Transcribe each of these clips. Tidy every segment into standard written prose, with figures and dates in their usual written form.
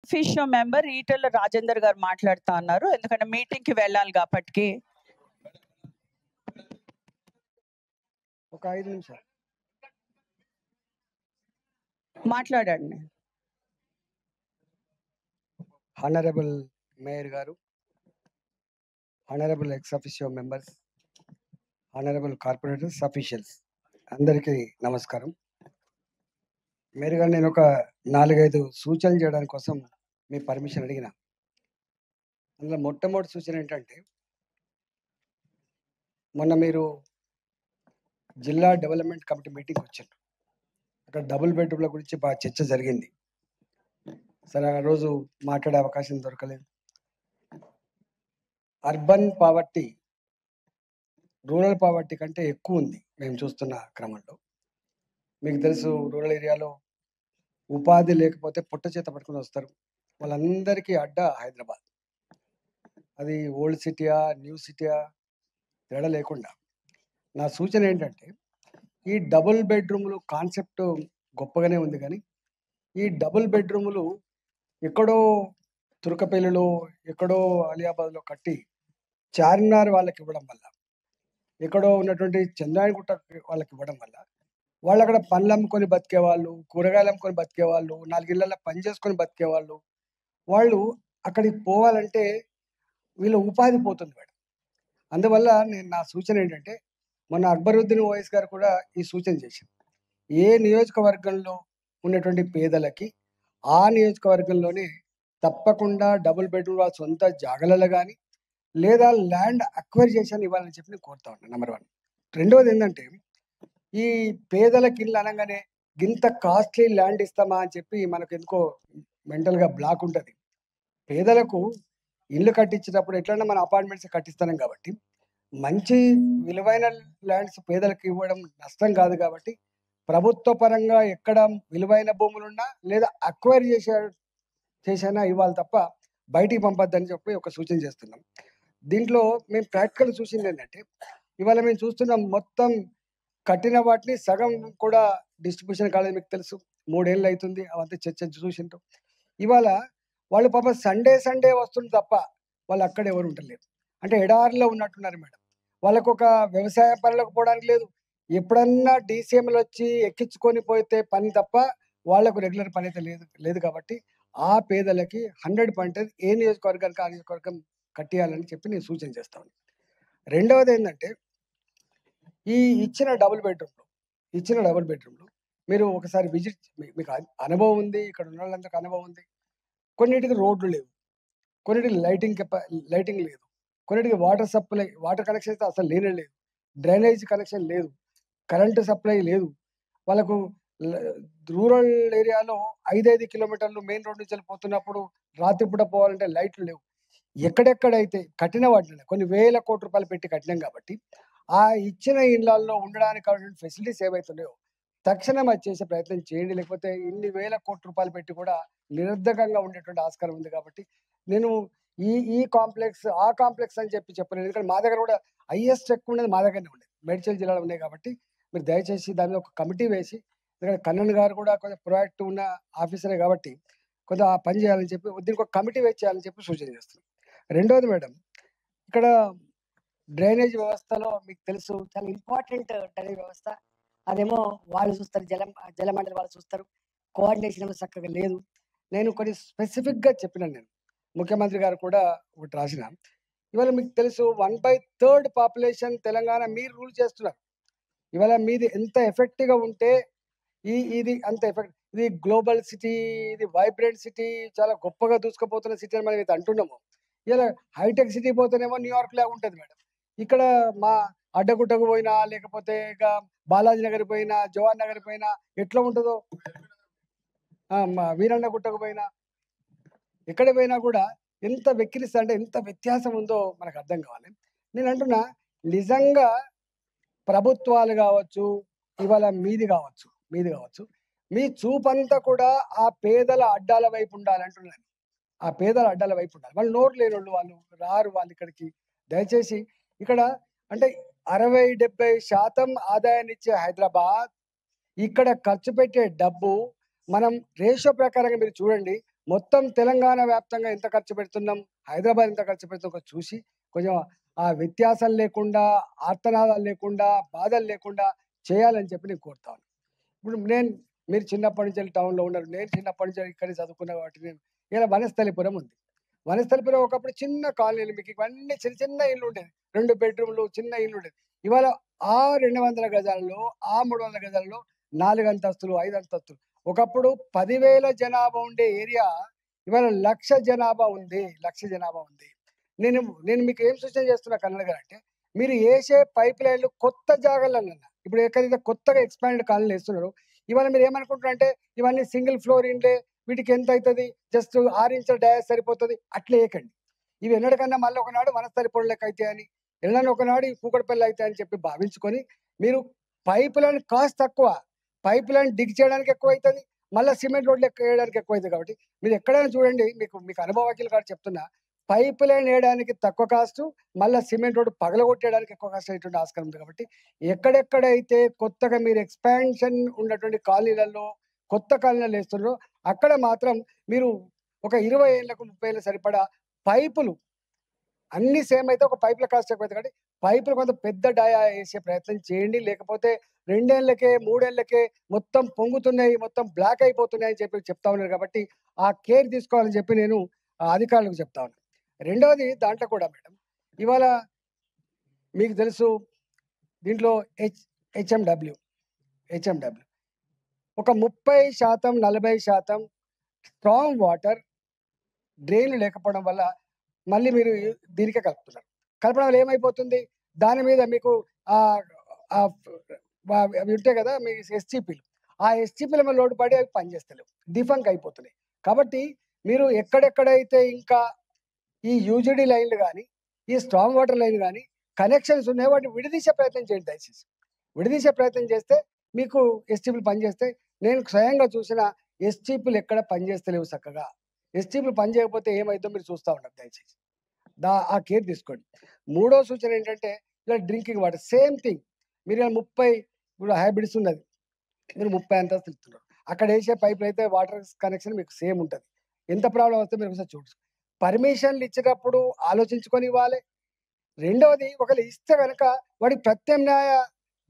Officio member Etela Rajender గారు మాట్లాడుతా ఉన్నారు. ఎందుకంటే మీటింగ్ కి వెళ్ళాలి కాబట్టి. ఒక 5 నిమిషాలు మాట్లాడండి. హానరబుల్ మేయర్ గారు, honourable ex officio members, honourable corporators, officials అందరికీ నమస్కారం. మేయర్ గారు, నేను ఒక 4-5 సూచనలు చేయడానికి కోసం మీ పర్మిషన్ అడిగిన. అందులో మొట్టమొదటి సూచన ఏంటంటే, మొన్న మీరు జిల్లా డెవలప్మెంట్ కమిటీ మీటింగ్కి వచ్చారు. అక్కడ డబుల్ బెడ్రూమ్ల గురించి బాగా చర్చ జరిగింది. సరే, ఆ రోజు మాట్లాడే అవకాశం దొరకలేదు. అర్బన్ పావర్టీ రూరల్ పావర్టీ కంటే ఎక్కువ ఉంది మేము చూస్తున్న క్రమంలో. మీకు తెలుసు, రూరల్ ఏరియాలో ఉపాధి లేకపోతే పుట్ట చేత పట్టుకుని వస్తారు. వాళ్ళందరికీ అడ్డా హైదరాబాద్. అది ఓల్డ్ సిటీయా న్యూ సిటీయా తేడా లేకుండా. నా సూచన ఏంటంటే, ఈ డబుల్ బెడ్రూములు కాన్సెప్ట్ గొప్పగానే ఉంది, కానీ ఈ డబుల్ బెడ్రూములు ఎక్కడో తురకపల్లిలో, ఎక్కడో అలియాబాద్లో కట్టి చార్మినార్ వాళ్ళకి ఇవ్వడం వల్ల, ఎక్కడో ఉన్నటువంటి చంద్రాయణగుట్ట వాళ్ళకి ఇవ్వడం వల్ల, వాళ్ళు అక్కడ పండ్లు అమ్ముకొని బతికేవాళ్ళు, కూరగాయలు అమ్ముకొని బతికేవాళ్ళు, 4 ఇళ్ళల్లో పని చేసుకొని బతికేవాళ్ళు, వాళ్ళు అక్కడికి పోవాలంటే వీళ్ళ ఉపాధి పోతుంది మేడం. అందువల్ల నా సూచన ఏంటంటే, మొన్న అక్బరుద్దీన్ ఓవైస్ గారు కూడా ఈ సూచన చేశారు. ఏ నియోజకవర్గంలో ఉన్నటువంటి పేదలకి ఆ నియోజకవర్గంలోనే తప్పకుండా డబుల్ బెడ్రూమ్ వాళ్ళ సొంత జాగలలో కానీ లేదా ల్యాండ్ అక్వైర్ చేసి ఇవ్వాలని చెప్పి నేను కోరుతా ఉన్నాను. నెంబర్ 1. రెండవది ఏంటంటే, ఈ పేదలకి ఇల్లు అనగానే ఇంత కాస్ట్లీ ల్యాండ్ ఇస్తామా అని చెప్పి మనకు ఎందుకో మెంటల్గా బ్లాక్ ఉంటుంది. పేదలకు ఇల్లు కట్టించేటప్పుడు ఎట్లన్నా మన అపార్ట్మెంట్స్ కట్టిస్తున్నాం కాబట్టి, మంచి విలువైన ల్యాండ్స్ పేదలకు ఇవ్వడం నష్టం కాదు కాబట్టి, ప్రభుత్వ పరంగా ఎక్కడ విలువైన భూములున్నా లేదా అక్వైర్ చేసైనా ఇవ్వాలి తప్ప బయటికి పంపొద్దని చెప్పి ఒక సూచన చేస్తున్నాం. దీంట్లో మేము ప్రాక్టికల్ చూసింది ఏంటంటే, ఇవాళ మేము చూస్తున్నాం మొత్తం కట్టిన వాటిని సగం కూడా డిస్ట్రిబ్యూషన్ కాలేదు. మీకు తెలుసు, 3 ఏళ్ళు అవుతుంది అవంతా చర్చ చూసింటాం. ఇవాళ వాళ్ళు పాప సండే వస్తుంది తప్ప వాళ్ళు అక్కడ ఎవరు ఉండలేరు. అంటే ఎడారిలో ఉన్నట్టున్నారు మేడం. వాళ్ళకు ఒక వ్యవసాయ పనులకు పోవడానికి లేదు. ఎప్పుడన్నా డీసీఎంలు వచ్చి ఎక్కించుకొని పోతే పని తప్ప వాళ్ళకు రెగ్యులర్ పని అయితే లేదు కాబట్టి ఆ పేదలకి 100% ఏ నియోజకవర్గానికి ఆ నియోజకవర్గం కట్టియాలని చెప్పి నేను సూచన చేస్తాను. రెండవది ఏంటంటే, ఈ ఇచ్చిన డబుల్ బెడ్రూమ్లు మీరు ఒకసారి విజిట్, మీకు అనుభవం ఉంది, ఇక్కడ ఉన్న వాళ్ళందరికీ అనుభవం ఉంది. కొన్నిటికి రోడ్లు లేవు, కొన్నిటికి లైటింగ్ లేదు, కొన్నిటికి వాటర్ కనెక్షన్ అయితే అసలు లేనే లేదు, డ్రైనేజ్ కనెక్షన్ లేదు, కరెంటు సప్లై లేదు. వాళ్ళకు రూరల్ ఏరియాలో 5 కిలోమీటర్లు మెయిన్ రోడ్ నుంచి వెళ్ళిపోతున్నప్పుడు రాత్రిపూట పోవాలంటే లైట్లు లేవు. ఎక్కడెక్కడైతే కట్టిన వాటిని కొన్ని వేల కోట్ల రూపాయలు పెట్టి కట్టినాం కాబట్టి, ఆ ఇచ్చిన ఇళ్లలో ఉండడానికి కావాల్సిన ఫెసిలిటీస్ ఏవైతున్నాయో తక్షణం అది చేసే ప్రయత్నం చేయండి. లేకపోతే ఇన్ని వేల కోట్ల రూపాయలు పెట్టి కూడా నిరర్ధకంగా ఉండేటువంటి ఆస్కారం ఉంది. కాబట్టి నేను ఈ కాంప్లెక్స్ ఆ కాంప్లెక్స్ అని చెప్పలేను. ఎందుకంటే మా దగ్గర కూడా హైయెస్ట్ ఎక్కువ ఉండేది మా దగ్గరనే ఉండేది, మేడ్చల్ జిల్లాలో ఉన్నాయి. కాబట్టి మీరు దయచేసి దాని మీద ఒక కమిటీ వేసి, ఎందుకంటే కన్నన్ గారు కూడా కొంచెం ప్రొయాక్టివ్ ఉన్న ఆఫీసరే కాబట్టి కొంచెం ఆ పని చేయాలని చెప్పి దీనికి ఒక కమిటీ వేసి చేయాలని చెప్పి సూచన చేస్తున్నాం. రెండవది మేడం, ఇక్కడ డ్రైనేజ్ వ్యవస్థలో మీకు తెలుసు చాలా ఇంపార్టెంట్ డ్రైనేజ్ వ్యవస్థ. అదేమో వాళ్ళు చూస్తారు, జలమండలి వాళ్ళు చూస్తారు, కోఆర్డినేషన్ ఏమో చక్కగా లేదు. నేను కొన్ని స్పెసిఫిక్గా చెప్పినాను. నేను ముఖ్యమంత్రి గారు కూడా ఒకటి రాసిన. ఇవాళ మీకు తెలుసు 1/3 పాపులేషన్ తెలంగాణ మీరు రూల్ చేస్తున్నారు. ఇవాళ మీది ఎంత ఎఫెక్టివ్గా ఉంటే ఇది అంత ఎఫెక్ట్. ఇది గ్లోబల్ సిటీ, ఇది వైబ్రెంట్ సిటీ, చాలా గొప్పగా దూసుకుపోతున్న సిటీ అని మనం ఇది అంటున్నాము. ఇలా హైటెక్ సిటీ పోతేనేమో న్యూయార్క్ లాగా ఉంటుంది మేడం. ఇక్కడ మా అడ్డగుట్టకు పోయినా, లేకపోతే ఇక బాలాజీ నగర్ పోయినా, జవహర్ నగర్ పోయినా ఎట్లా ఉంటుందో, మా వీరన్న గుట్టకు పోయినా, ఎక్కడ పోయినా కూడా ఎంత వెక్కిరిస్తా అంటే ఎంత వ్యత్యాసం ఉందో మనకు అర్థం కావాలి. నేను అంటున్నా, నిజంగా ప్రభుత్వాలు కావచ్చు, ఇవాళ మీది కావచ్చు, మీ చూపంతా కూడా ఆ పేదల అడ్డాల వైపు ఉండాలంటున్నాను. ఆ పేదల అడ్డాల వైపు ఉండాలి. వాళ్ళు నోరు లేని వాళ్ళు రారు వాళ్ళు ఇక్కడికి. దయచేసి ఇక్కడ అంటే 60-70% ఆదాయాన్ని ఇచ్చే హైదరాబాద్, ఇక్కడ ఖర్చు పెట్టే డబ్బు మనం రేషియో ప్రకారంగా మీరు చూడండి, మొత్తం తెలంగాణ వ్యాప్తంగా ఎంత ఖర్చు పెడుతున్నాం, హైదరాబాద్ ఎంత ఖర్చు పెడుతున్నాం చూసి కొంచెం ఆ వ్యత్యాసం లేకుండా, ఆర్తనాదాలు లేకుండా, బాధలు లేకుండా చేయాలని చెప్పి నేను కోరుతా ఉన్నాను. ఇప్పుడు మీరు చిన్నప్పటి నుంచి టౌన్‌లో ఉన్నారు. నేను చిన్నప్పటి నుంచి ఇక్కడే చదువుకున్నా కాబట్టి ఇలా వనస్థలిపురం ఉంది. వనస్థలిపురం ఒకప్పుడు చిన్న కాలనీలు, మీకు ఇవన్నీ చిన్న చిన్న ఇల్లు ఉండేది. 2 బెడ్‌రూమ్‌లు చిన్న ఇల్లు ఉండేది. ఇవాళ ఆ 200 గజాలలో, ఆ 300 గజాలలో 4 అంతస్తులు, 5 అంతస్తులు. ఒకప్పుడు 10,000 జనాభా ఉండే ఏరియా ఇవాళ 1,00,000 జనాభా ఉంది. 1,00,000 జనాభా ఉంది. నేను నేను మీకు ఏం సూచన చేస్తున్నా కన్నడ గారు అంటే, మీరు ఏసే పైప్ లైన్‌లు కొత్త జాగాలల్లన్న ఇప్పుడు ఎక్కడైతే కొత్తగా ఎక్స్‌పాండెడ్ కాలనీలు ఏస్తున్నారో, ఇవాళ మీరు ఏమనుకుంటున్నారంటే, ఇవన్నీ సింగిల్ ఫ్లోర్ ఇండ్లే, వీటికి ఎంత అయితది? జస్ట్ 6 ఇంచుల డయాస్ సరిపోతది. అట్లా ఏయకండి. ఇవి ఎన్నటికన్నా మళ్ళీ ఒకనాడు వనస్థలిపురం లెక్క అయితాయని, ఎన్నడన్నా ఒకనాడు ఈ కూకట్పల్లి అయితాయని చెప్పి భావించుకొని, మీరు పైప్ లైన్ కాస్ట్ తక్కువ. పైప్ లైన్ డిగ్ చేయడానికి ఎక్కువైతది. మళ్ళా సిమెంట్ రోడ్లు ఏయడానికి ఎక్కువైతది కాబట్టి, మీరు ఎక్కడైనా చూడండి, మీకు అనుభవజ్ఞులు కాబట్టి చెప్తున్నా. పైప్ లైన్ ఏయడానికి తక్కువ కాస్టు, మళ్ళా సిమెంట్ రోడ్ పగలగొట్టేయడానికి ఎక్కువ కాస్ట్ అయ్యేటువంటి ఆస్కారం ఉంది కాబట్టి, ఎక్కడెక్కడైతే కొత్తగా మీరు ఎక్స్‌పాన్షన్ ఉన్నటువంటి కాలనీలలో, కొత్త కాలనీలు ఏస్తున్నారో, అక్కడ మాత్రం మీరు ఒక 20 ఏళ్లకు, 30 ఏళ్ళకి సరిపడా పైపులు అన్నీ సేమ్ అయితే ఒక పైపుల కాస్ట్ ఎక్కువైతది కాబట్టి, పైపులు కొంత పెద్ద డయా ఏసే ప్రయత్నం చేయండి. లేకపోతే 2 ఏళ్లకే, 3 ఏళ్లకే మొత్తం పొంగుతున్నాయి, మొత్తం బ్లాక్ అయిపోతున్నాయి అని చెప్పి చెప్తా ఉన్నారు కాబట్టి, ఆ కేర్ తీసుకోవాలని చెప్పి నేను అధికారులకు చెప్తా ఉన్నాను. రెండోది దాంట్లో కూడా మేడం, ఇవాళ మీకు తెలుసు దీంట్లో హెచ్ఎండబ్ల్యూ ఒక 30%, 40% స్ట్రాంగ్ వాటర్ డ్రైన్‌లు లేకపోవడం వల్ల మళ్ళీ మీరు దీనికే కలుపుతున్నారు. కలపడం వల్ల ఏమైపోతుంది? దాని మీద మీకు ఆహ్, ఆహ్, అవి ఉంటాయి కదా! మీ ఎస్‌టిపిలు. ఆ ఎస్‌టిపిల మీద లోడ్ పడి అవి పనిచేస్తలేవు. డిఫంక్ అయిపోతున్నాయి. కాబట్టి మీరు ఎక్కడెక్కడైతే ఇంకా ఈ యూజీడీ లైన్‌లు గాని, ఈ స్ట్రాంగ్ వాటర్ లైన్ గాని కనెక్షన్స్ ఉన్నాయో వాటిని విడదీసే ప్రయత్నం చేయండి దయచేసి. విడదీసే ప్రయత్నం చేస్తే మీకు ఎస్‌టిపిలు పనిచేస్తాయి. నేను స్వయంగా చూసిన ఎస్‌టిపిలు ఎక్కడ పనిచేస్తలేవు సక్కగా. ఎస్‌టిపిలు పనిచేయకపోతే ఏమైద్దో మీరు చూస్తా ఉండండి దయచేసి. ఆ కేర్ తీసుకోండి. మూడో సూచన ఏంటంటే, ఇలా డ్రింకింగ్ వాటర్ సేమ్ థింగ్. మీరు ఇలా 30 ఇప్పుడు హైబ్రిడ్స్ ఉన్నది. మీరు 30 అంతస్తులు ఇస్తున్నారు. అక్కడ ఏసే పైపులైతే వాటర్ కనెక్షన్ మీకు సేమ్ ఉంటది. ఎంత ప్రాబ్లమ్ వస్తే మీరు ఒకసారి చూడండి. పర్మిషన్‌లు ఇచ్చేటప్పుడు ఆలోచించుకొని ఇవ్వాలి. రెండోది ఒకవేళ ఇస్తే గనక వాడికి ప్రత్యామ్నాయ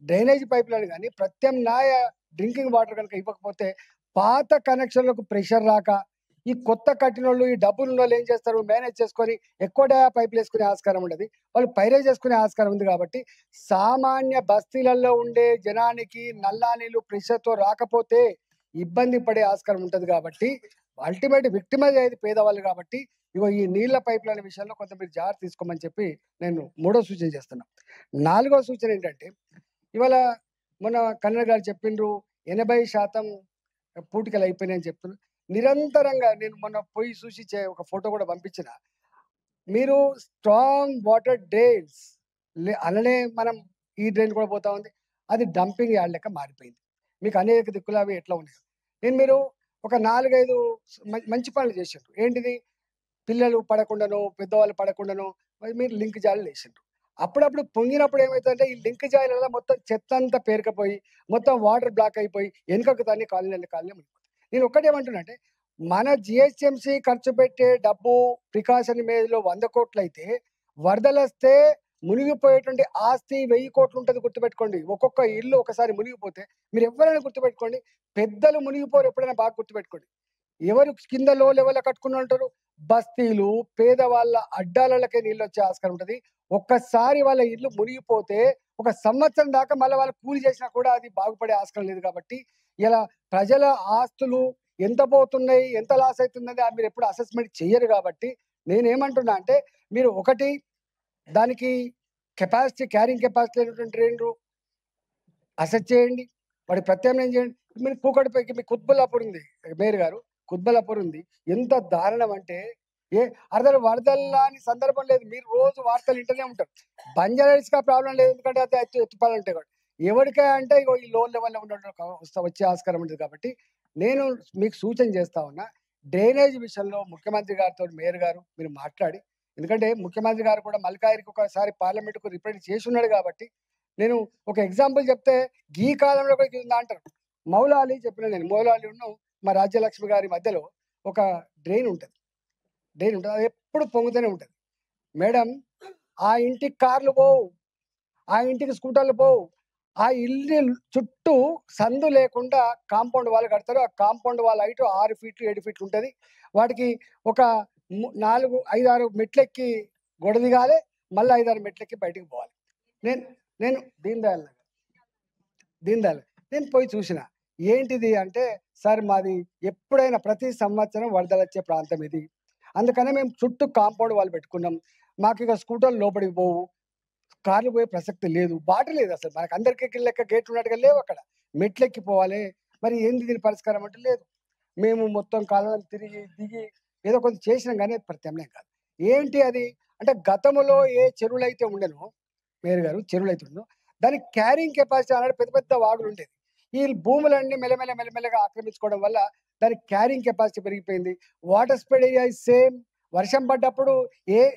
డ్రైనేజ్ పైపులను గాని, ప్రత్యామ్నాయ డ్రింకింగ్ వాటర్ గనుక ఇవ్వకపోతే పాత కనెక్షన్‌లకు ప్రెషర్ రాక, ఈ కొత్త కట్టినోళ్ళు, ఈ డబ్బులున్నోళ్ళు ఏం చేస్తారు మేనేజ్ చేసుకొని ఎక్కువ పైపులేసుకునే ఆస్కారం ఉండది. వాళ్ళు పైరేజ్ చేసుకునే ఆస్కారం ఉంది కాబట్టి, సామాన్య బస్తీలలో ఉండే జనానికి నల్లా నీళ్ళు ప్రెషర్‌తో రాకపోతే ఇబ్బంది పడే ఆస్కారం ఉంటది కాబట్టి, అల్టిమేట్ విక్టిమైజ్ అయ్యేది పేదవాళ్ళు కాబట్టి, ఇగో ఈ నీళ్ల పైపులైన విషయంలో కొంత మీరు జాగ్రత్త తీసుకోమని చెప్పి నేను మూడో సూచన చేస్తున్నా. నాలుగో సూచన ఏంటంటే, ఇవాళ మొన్న కన్నడ గారు చెప్పిండ్రు 80% పూటికలు అయిపోయినాయని చెప్తున్నారు. నిరంతరంగా నేను మొన్న పోయి చూసి ఒక ఫోటో కూడా పంపించిన. మీరు స్ట్రాంగ్ వాటర్ డ్రైన్స్ అలానే మనం ఈ డ్రైన్ కూడా పోతా ఉంది. అది డంపింగ్ యార్డ్ లెక్క మారిపోయింది. మీకు అనేక దిక్కులు అవి ఎట్లా ఉన్నాయి. మీరు ఒక 4, 5 మంచి పనులు చేసిండ్రు. ఏంటిది? పిల్లలు పడకుండానో, పెద్దవాళ్ళు పడకుండానో మీరు లింక్ జాలీలేసిండ్రు. అప్పుడప్పుడు పొంగినప్పుడు ఏమైతదంటే, ఈ లింక్ జాలీలలో మొత్తం చెత్తంతా పేరుకుపోయి, మొత్తం వాటర్ బ్లాక్ అయిపోయి, వెనుకకు తన్ని కాలనీ మునిగిపోతాయి. నేను ఒక్కటేమంటున్నా అంటే, మన జీహెచ్ఎంసీ ఖర్చు పెట్టే డబ్బు ప్రికాషన్ ఇమేజ్‌లో 100,00,00,000 అయితే, వరదలొస్తే మునిగిపోయేటువంటి ఆస్తి 1000,00,00,000 ఉంటది గుర్తుపెట్టుకోండి. ఒక్కొక్క ఇల్లు ఒకసారి మునిగిపోతే మీరెవ్వరైనా గుర్తుపెట్టుకోండి. పెద్దలు మునిగిపోరు ఎప్పుడైనా బాగా గుర్తుపెట్టుకోండి. ఎవరు కింద లో లెవెల్‌లో కట్టుకునుంటారు? బస్తీలు, పేదవాళ్ళ అడ్డాలల్లకే నీళ్ళొచ్చే ఆస్కారం ఉంటది. ఒక్కసారి వాళ్ళ ఇల్లు మునిగిపోతే, ఒక సంవత్సరం దాకా మళ్ళా వాళ్ళు కూలి చేసినా కూడా అది బాగుపడే ఆస్కారం లేదు కాబట్టి, ఇలా ప్రజల ఆస్తులు ఎంత పోతున్నాయి, ఎంత లాస్ అయితుందని మీరెప్పుడు అసెస్‌మెంట్ చెయ్యరు కాబట్టి, నేనేమంటున్నా అంటే, మీరు ఒకటి దానికి క్యారింగ్ కెపాసిటీ లేనటువంటి డ్రైన్‌లు అసెస్ చేయండి. వాడికి ప్రత్యామ్నాయం చేయండి. మీరు కూకట్‌పల్లికి మీ కుత్బుల్లాపూర్ ఉంది. మేయర్ గారు కుత్బుల్లాపూర్ ఉంది. ఎంత దారుణం అంటే అసలు వరదల్లాని సందర్భం లేదు. మీరు రోజు వార్తలు వింటూనే ఉంటారు. బంజారా హిల్స్‌కి ఆ ప్రాబ్లమ్ లేదు. ఎందుకంటే అది ఎత్తిపాలంటే కూడా. ఎవరికా అంటే ఇగో ఈ లో లెవెల్‌లో ఉన్నోళ్ళు వచ్చే ఆస్కారం ఉంటది కాబట్టి, నేను మీకు సూచన చేస్తా ఉన్నా. డ్రైనేజ్ విషయంలో ముఖ్యమంత్రి గారితో మేయర్ గారు మీరు మాట్లాడి, ఎందుకంటే ముఖ్యమంత్రి గారు కూడా మల్కాజ్గిరికి ఒకసారి పార్లమెంట్‌కు రిప్రజెంట్ చేసున్నాడు కాబట్టి, నేను ఒక ఎగ్జాంపుల్ చెప్తే కాలంలో కూడా ఇది ఉందా అంటారు. మౌలాలి చెప్పిన నేను. మౌలాలిను మా రాజ్యలక్ష్మి గారి మధ్యలో ఒక డ్రైన్ ఉంటుంది. అది ఎప్పుడు పొంగుతూనే ఉంటుంది. మేడం, ఆ ఇంటికి కార్లు పోవు, ఆ ఇంటికి స్కూటర్లు పోవు. ఆ ఇల్లు చుట్టూ సందు లేకుండా కాంపౌండ్ వాల్ కడతారు. ఆ కాంపౌండ్ వాల్ హైట్ 6 ఫీట్లు 7 ఫీట్లు ఉంటుంది. వాటికి ఒక 4, 5, 6 మెట్లెక్కి గోడ దిగాలి. మళ్ళీ 5, 6 మెట్లెక్కి బయటికి పోవాలి. నేను నేను దీన్ దయాళ్ నేను పోయి చూసిన. ఏంటిది అంటే, సార్ మాది ఎప్పుడైనా ప్రతి సంవత్సరం వరదలొచ్చే ప్రాంతం ఇది. అందుకనే మేము చుట్టూ కాంపౌండ్ వాల్ పెట్టుకున్నాం. మాకిక స్కూటర్లు లోపలికి పోవు. కార్లు పోయే ప్రసక్తి లేదు. బాట లేదు అసలు. మనకు అందరికి లెక్క గేట్లు ఉన్నట్టుగా లేవు అక్కడ. మెట్లెక్కి పోవాలి. మరి ఏంది దీని పరిష్కారం అంటే లేదు. మేము మొత్తం కాలువలు తిరిగి, దిగి ఏదో కొంత చేసినాం గానీ అది ప్రత్యామ్నాయం కాదు. ఏంటి అది? అంటే గతంలో ఏ చెరువులైతే ఉండెనో మేయర్ గారు, చెరువులైతే ఉండెనో దానికి క్యారింగ్ కెపాసిటీ అన్నాడు పెద్ద పెద్ద వాగులుండేది. ఈ భూములన్నీ మెల్లమెల్లగా ఆక్రమించుకోవడం వల్ల దానికి క్యారింగ్ కెపాసిటీ పెరిగిపోయింది. Water spread area is same. వర్షం పడ్డప్పుడు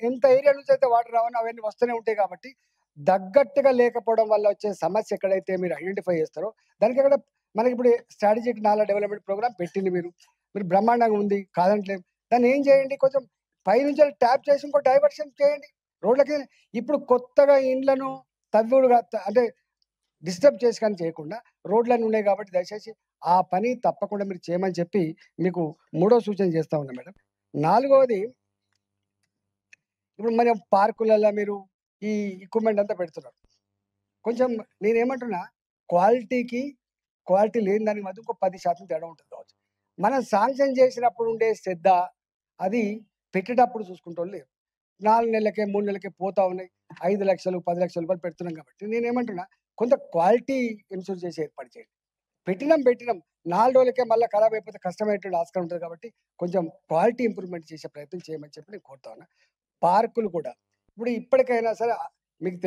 ఎంత ఏరియా నుంచి అయితే వాటర్ రావనో అవన్నీ వస్తూనే ఉంటాయి కాబట్టి తగ్గట్టుగా లేకపోవడం వల్ల వచ్చే సమస్య ఎక్కడైతే మీరు ఐడెంటిఫై చేస్తారో దానికి అక్కడ మనకిప్పుడు స్ట్రాటజిక్ నాలా డెవలప్‌మెంట్ ప్రోగ్రామ్ పెట్టింది మీరు. మీరు బ్రహ్మాండంగా ఉంది కాదంటలేము. దాన్ని ఏం చేయండి, కొంచెం పైనుంచి ట్యాప్ చేసి ఇంకో డైవర్షన్ చేయండి రోడ్లకి. ఇప్పుడు కొత్తగా ఇండ్లను తవ్వుడుగా అంటే డిస్టర్బ్ చేసి కానీ చేయకుండా రోడ్లన్నీ ఉన్నాయి కాబట్టి దయచేసి ఆ పని తప్పకుండా మీరు చేయమని చెప్పి మీకు మూడో సూచన చేస్తా ఉన్నా మేడం. నాలుగవది, ఇప్పుడు మన పార్కులలో మీరు ఈ ఎక్విప్‌మెంట్ అంతా పెడుతున్నారు. కొంచెం నేనేమంటున్నా, క్వాలిటీ లేని దానికి మధ్య ఇంకో 10% తేడా ఉంటుంది కావచ్చు. మనం శాంక్షన్ చేసినప్పుడు ఉండే శ్రద్ధ, అది పెట్టేటప్పుడు చూసుకుంటోళ్ళు లేరు. 4 నెలలకే, 3 నెలలకే పోతా ఉన్నాయి. 5,00,000, 10,00,000 రూపాయలు పెడుతున్నాం కాబట్టి నేనేమంటున్నా, కొంత క్వాలిటీ ఇన్‌ష్యూర్ చేసి ఏర్పాటు చేయండి. పెట్టినాం 4 రోజులకే మళ్ళా ఖరాబ్ అయిపోతే కష్టమయ్యేటువంటి ఆస్కారం ఉంటది కాబట్టి కొంచెం క్వాలిటీ ఇంప్రూవ్‌మెంట్ చేసే ప్రయత్నం చేయమని చెప్పి నేను కోరుతా ఉన్నా. పార్కులు కూడా ఇప్పుడు ఇప్పటికైనా సరే మీకు